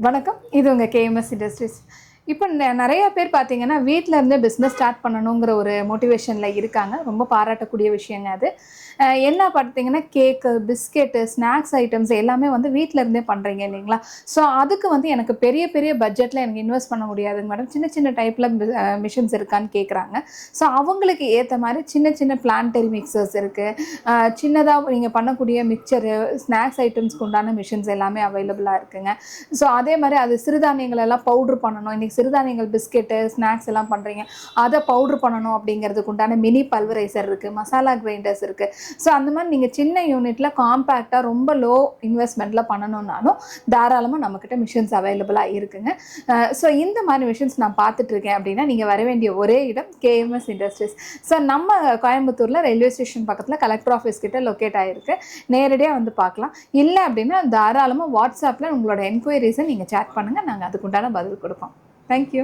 வணக்கம். இது உங்க கேஎம்எஸ் இண்டஸ்ட்ரீஸ். இப்போ நெறைய பேர் பார்த்தீங்கன்னா, வீட்ல இருந்தே பிசினஸ் ஸ்டார்ட் பண்ணணுங்கிற ஒரு மோட்டிவேஷன்ல இருக்காங்க. ரொம்ப பாராட்டக்கூடிய விஷயங்க அது. என்ன பார்த்தீங்கன்னா, கேக்கு, பிஸ்கெட்டு, ஸ்நாக்ஸ் ஐட்டம்ஸ் எல்லாமே வந்து வீட்ல இருந்தே பண்றீங்க இல்லைங்களா? ஸோ அதுக்கு வந்து எனக்கு பெரிய பெரிய பட்ஜெட்ல எனக்கு இன்வெஸ்ட் பண்ண முடியாதுங்க மேடம். சின்ன சின்ன டைப்ல மிஷின்ஸ் இருக்கான்னு கேட்குறாங்க. ஸோ அவங்களுக்கு ஏத்த மாரி சின்ன சின்ன பிளான்டரி மிக்சர்ஸ் இருக்கு. சின்னதா நீங்க பண்ணக்கூடிய மிக்சரு, ஸ்நாக்ஸ் ஐட்டம்ஸ்க்கு உண்டான மிஷின்ஸ் எல்லாமே அவைலபிளா இருக்குங்க. ஸோ அதே மாதிரி அது சிறுதானியங்கள் எல்லாம் பவுட்ரு பண்ணணும். இன்றைக்கி சிறுதானியங்கள் பிஸ்கெட்டு ஸ்நாக்ஸ் எல்லாம் பண்ணுறீங்க, அதை பவுட்ரு பண்ணணும் அப்படிங்கிறதுக்கு உண்டான மினி பல்வரைசர் இருக்குது, மசாலா கிரைண்டர்ஸ் இருக்குது. ஸோ அந்த மாதிரி நீங்கள் சின்ன யூனிட்டில் காம்பேக்டாக ரொம்ப லோ இன்வெஸ்ட்மெண்ட்டில் பண்ணணுன்னாலும் தாராளமாக நம்மக்கிட்ட மிஷின்ஸ் அவைலபிளாக இருக்குங்க. ஸோ இந்த மாதிரி மிஷின்ஸ் நான் பார்த்துட்ருக்கேன் அப்படின்னா நீங்கள் வர வேண்டிய ஒரே இடம் கேஎம்எஸ் இண்டஸ்ட்ரீஸ். ஸோ நம்ம கோயம்புத்தூரில் ரயில்வே ஸ்டேஷன் பக்கத்தில் கலெக்டர் ஆஃபீஸ் கிட்ட லொக்கேட் ஆகிருக்கு. நேரடியாக வந்து பார்க்கலாம். இல்லை அப்படின்னா தாராளமாக வாட்ஸ்அப்பில் உங்களோட என்கொயரிஸை நீங்கள் சேட் பண்ணுங்கள். நாங்கள் அதுக்குண்டான பதில் கொடுப்போம். தேங்க்யூ.